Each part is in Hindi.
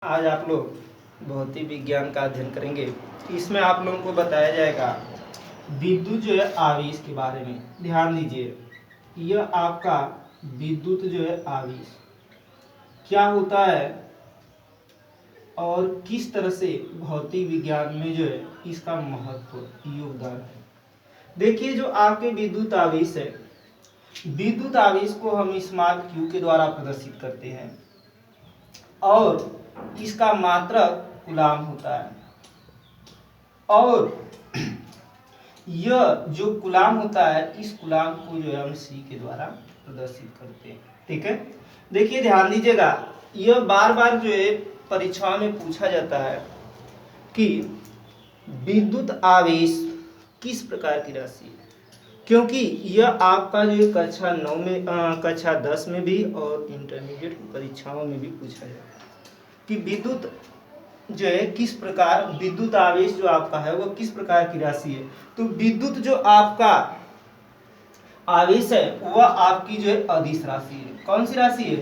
आज आप लोग भौतिक विज्ञान का अध्ययन करेंगे। इसमें आप लोगों को बताया जाएगा विद्युत जो है आवेश के बारे में। ध्यान दीजिए, यह आपका विद्युत जो है आवेश क्या होता है और किस तरह से भौतिक विज्ञान में जो है इसका महत्व योगदान है। देखिए, जो आपके विद्युत आवेश है, विद्युत आवेश को हम स्मॉल q के द्वारा प्रदर्शित करते हैं और इसका मात्रक कूलाम होता है। और यह जो कूलाम होता है, इस कूलाम को जो है हम c के द्वारा प्रदर्शित करते हैं। ठीक है, देखिए ध्यान दीजिएगा, यह बार बार जो है परीक्षा में पूछा जाता है कि विद्युत आवेश किस प्रकार की राशि है, क्योंकि यह आपका जो है कक्षा 9 में कक्षा 10 में भी और इंटरमीडिएट की परीक्षाओं में भी पूछा जाता है कि विद्युत जो है किस प्रकार, विद्युत आवेश जो आपका है वह किस प्रकार की राशि है। तो विद्युत जो आपका आवेश है वह आपकी जो है अदिश राशि है। कौन सी राशि है?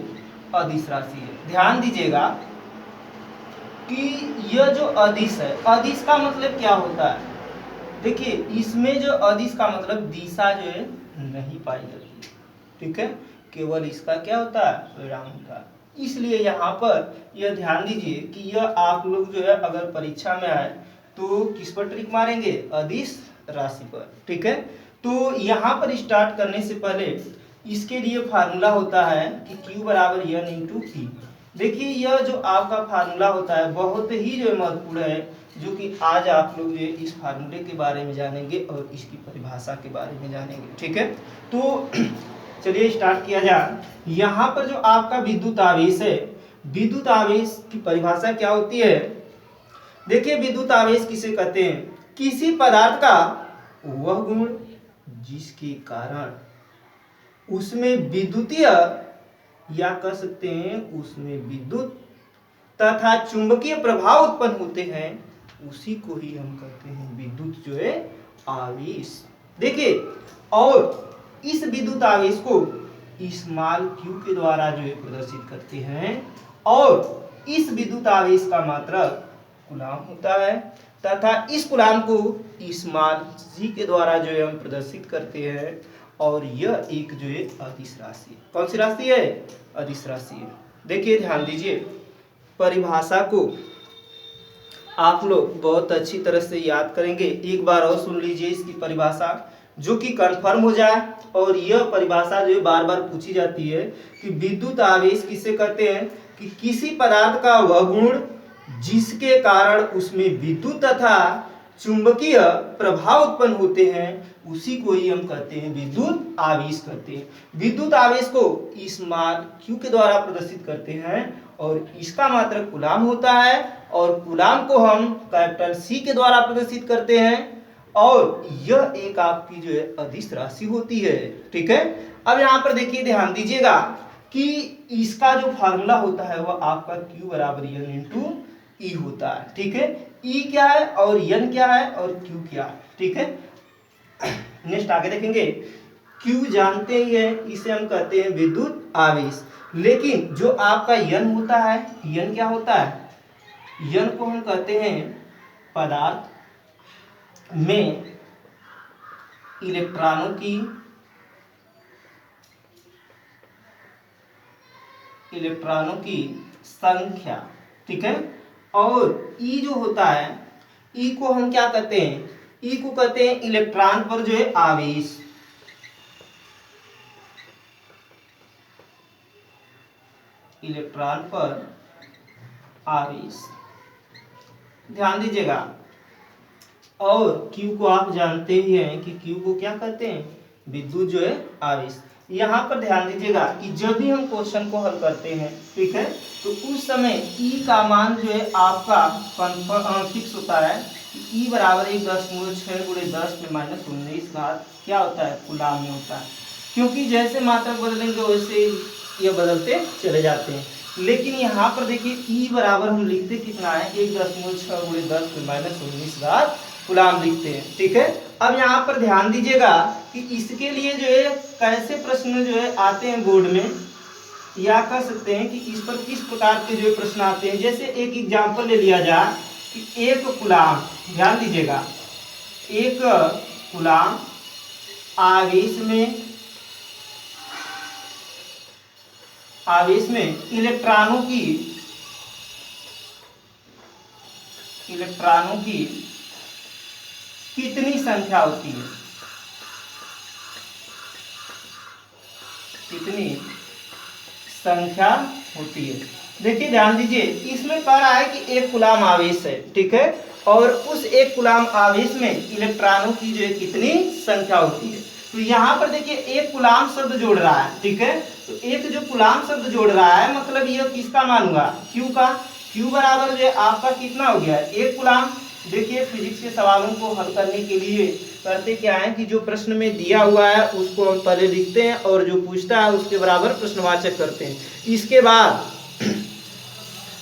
अदिश राशि है। ध्यान दीजिएगा कि यह जो अदिश है, अदिश का मतलब क्या होता है? देखिए, इसमें जो अदिश का मतलब दिशा जो है नहीं पाई जाती। ठीक है, केवल इसका क्या होता है? परिणाम होता है। इसलिए यहाँ पर यह ध्यान दीजिए कि यह आप लोग जो है अगर परीक्षा में आए तो किस पर ट्रिक मारेंगे? अदिश राशि पर। ठीक है, तो यहाँ पर स्टार्ट करने से पहले इसके लिए फार्मूला होता है कि Q बराबर N इंटू P। देखिए, यह जो आपका फार्मूला होता है बहुत ही जो महत्वपूर्ण है, जो कि आज आप लोग जो इस फार्मूले के बारे में जानेंगे और इसकी परिभाषा के बारे में जानेंगे। ठीक है, तो चलिए स्टार्ट किया जाए। यहाँ पर जो आपका विद्युत आवेश है, विद्युत आवेश की परिभाषा क्या होती है? देखिए, विद्युत आवेश किसे कहते हैं? किसी पदार्थ का वह गुण जिसके कारण उसमें विद्युतीय, या कह सकते हैं उसमें विद्युत तथा चुंबकीय प्रभाव उत्पन्न होते हैं, उसी को ही हम कहते हैं विद्युत जो है आवेश। देखिए, और इस विद्युत आवेश को स्मॉल q के द्वारा जो है प्रदर्शित करते हैं और इस विद्युत आवेश का मात्रक कूलाम होता है तथा इस कूलाम को स्मॉल c के द्वारा जो है हम प्रदर्शित करते हैं और यह एक जो है अदिश राशि है। कौन सी राशि है? अदिश राशि है। देखिए ध्यान दीजिए, परिभाषा को आप लोग बहुत अच्छी तरह से याद करेंगे। एक बार और सुन लीजिए इसकी परिभाषा, जो कि कंफर्म हो जाए। और यह परिभाषा जो है बार बार पूछी जाती है कि विद्युत आवेश किसे कहते हैं? कि किसी पदार्थ का वह गुण जिसके कारण उसमें विद्युत तथा चुंबकीय प्रभाव उत्पन्न होते हैं, उसी को ही हम कहते हैं विद्युत आवेश कहते हैं। विद्युत आवेश को स्मॉल q के द्वारा प्रदर्शित करते हैं और इसका मात्रक कूलाम होता है और कूलाम को हम कैपिटल C के द्वारा प्रदर्शित करते हैं और यह एक आपकी जो है अदिश राशि होती है। ठीक है, अब यहाँ पर देखिए ध्यान दीजिएगा कि इसका जो फार्मूला होता है वह आपका Q बराबर N इंटू E होता है। ठीक है, E क्या है और N क्या है और Q क्या है? ठीक है, नेक्स्ट आगे देखेंगे। Q जानते ही है, इसे हम कहते हैं विद्युत आवेश। लेकिन जो आपका N होता है, N क्या होता है? N को हम कहते हैं पदार्थ में इलेक्ट्रॉनों की संख्या। ठीक है, और E जो होता है, E को हम क्या कहते हैं? E को कहते हैं इलेक्ट्रॉन पर जो है आवेश। इलेक्ट्रॉन पर आवेश, ध्यान दीजिएगा। और Q को आप जानते ही हैं कि Q को क्या कहते हैं? विद्युत जो है आवेश। यहाँ पर ध्यान दीजिएगा कि जब भी हम क्वेश्चन को हल करते हैं, ठीक है, तो उस समय E का मान जो है आपका फिक्स होता है कि E बराबर 1.6 गुणे 10 में -19 घात क्या होता है? कूलाम में होता है। क्योंकि जैसे मात्रक बदलेंगे वैसे ये बदलते चले जाते हैं। लेकिन यहाँ पर देखिए E बराबर हम लिखते कितना है? 1.6 गुणे 10 में -19 घात कूलाम लिखते हैं। ठीक है, अब यहाँ पर ध्यान दीजिएगा कि इसके लिए जो है कैसे प्रश्न जो है आते हैं बोर्ड में। या कह सकते हैं कि इस पर किस प्रकार के जो प्रश्न आते हैं। जैसे एक एग्जाम्पल ले लिया जाए कि एक कूलाम, ध्यान दीजिएगा, एक कूलाम आवेश में इलेक्ट्रॉनों की कितनी संख्या होती है, कितनी संख्या होती है। देखिए ध्यान दीजिए, इसमें कह रहा है कि एक कूलाम आवेश है, ठीक है, और उस एक कूलाम आवेश में इलेक्ट्रॉनों की जो है कितनी संख्या होती है। तो यहाँ पर देखिए एक कूलाम शब्द जोड़ रहा है, ठीक है, तो एक जो कूलाम शब्द जोड़ रहा है मतलब यह किसका मान हुआ, क्यू का। क्यू बराबर जो है आपका कितना हो गया, एक कूलाम। देखिए फिजिक्स के सवालों को हल करने के लिए करते क्या है कि जो प्रश्न में दिया हुआ है उसको हम पहले लिखते हैं और जो पूछता है उसके बराबर प्रश्नवाचक करते हैं। इसके बाद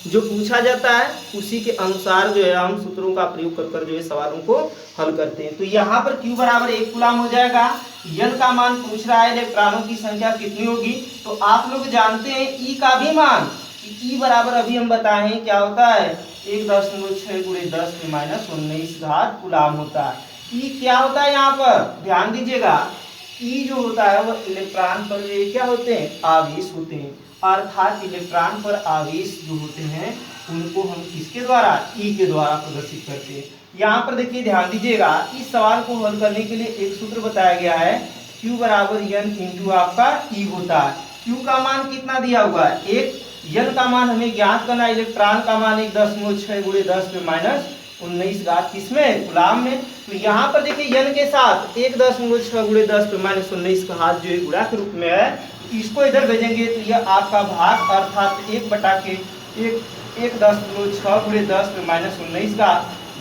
जो पूछा जाता है उसी के अनुसार जो है हम सूत्रों का प्रयोग कर जो है सवालों को हल करते हैं। तो यहाँ पर Q बराबर एक कूलाम हो जाएगा। N का मान पूछ रहा है, इलेक्ट्रॉनों की संख्या कितनी होगी। तो आप लोग जानते हैं E का भी मान, E बराबर अभी हम बताएं क्या होता है, 1.6 × 10⁻19 घात कूलाम होता है। E क्या होता है यहाँ पर ध्यान दीजिएगा, E जो होता है वह इलेक्ट्रॉन पर ये क्या होते हैं, आवेश होते हैं, अर्थात इलेक्ट्रॉन पर आवेश जो होते हैं उनको हम किसके द्वारा, E के द्वारा प्रदर्शित करते हैं। यहाँ पर देखिए ध्यान दीजिएगा, इस सवाल को हल करने के लिए एक सूत्र बताया गया है, Q बराबर N इंटू आपका E होता है। Q का मान कितना दिया हुआ है, एक। N का मान हमें ज्ञात करना है, इलेक्ट्रॉन का मान 1.6 × 10⁻19 घात किसमें, कूलाम में। तो यहाँ पर देखिए N के साथ 1.6 × 10⁻19 का हाथ जो है गुणा के रूप में है, इसको इधर भेजेंगे तो यह आपका भाग अर्थात 1/1.6 × 10⁻19 का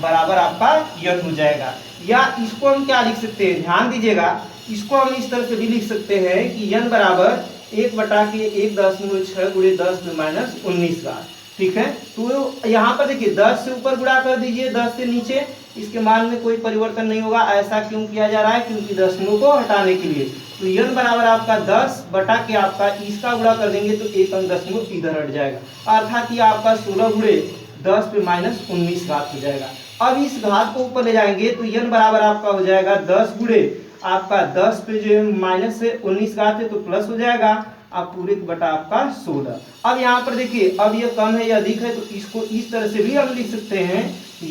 बराबर आपका N हो जाएगा। या इसको हम क्या लिख सकते हैं, ध्यान दीजिएगा, इसको हम इस तरह से भी लिख सकते हैं कि N बराबर 1/1.6 × 10⁻19 का, ठीक है। तो यहाँ पर देखिए 10 से ऊपर गुणा कर दीजिए, 10 से नीचे, इसके मान में कोई परिवर्तन नहीं होगा। ऐसा क्यों किया जा रहा है, क्योंकि दशमलव को हटाने के लिए। तो N बराबर आपका 10 बटा के आपका इसका गुणा कर देंगे तो एक अंक दशमलव इधर हट जाएगा, अर्थात ये आपका 16 × 10⁻19 घात हो जाएगा। अब इस घात को ऊपर ले जाएंगे तो N बराबर आपका हो जाएगा 10 × आपका 10 पे जो है माइनस से 19 घात है तो प्लस हो जाएगा, आप पूरे बटा आपका 16। अब यहाँ पर देखिए अब ये कम है या अधिक है तो इसको इस तरह से भी हम लिख सकते हैं,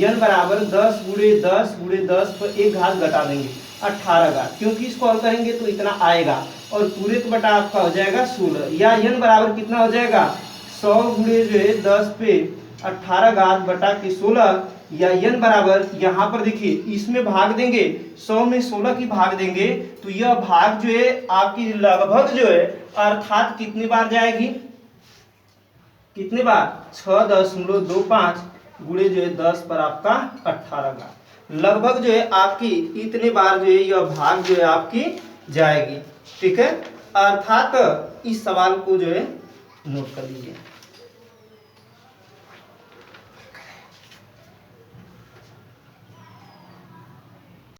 N बराबर 10 × 10 × 10 पर एक घात घटा देंगे 18 घात, क्योंकि इसको हल करेंगे तो इतना आएगा और पूरे बटा आपका हो जाएगा 16। या N बराबर कितना हो जाएगा, 100 × जो है 10 पे 18 घात बटा के 16। या N बराबर यहाँ पर देखिए इसमें भाग देंगे, 100 में 16 की भाग देंगे तो यह भाग जो है आपकी लगभग जो है अर्थात कितनी बार जाएगी, कितने बार, 6.25 गुणे जो है 10 पर आपका 18 का लगभग जो है आपकी इतने बार जो है यह भाग जो है आपकी जाएगी, ठीक है। अर्थात इस सवाल को जो है नोट कर लीजिए।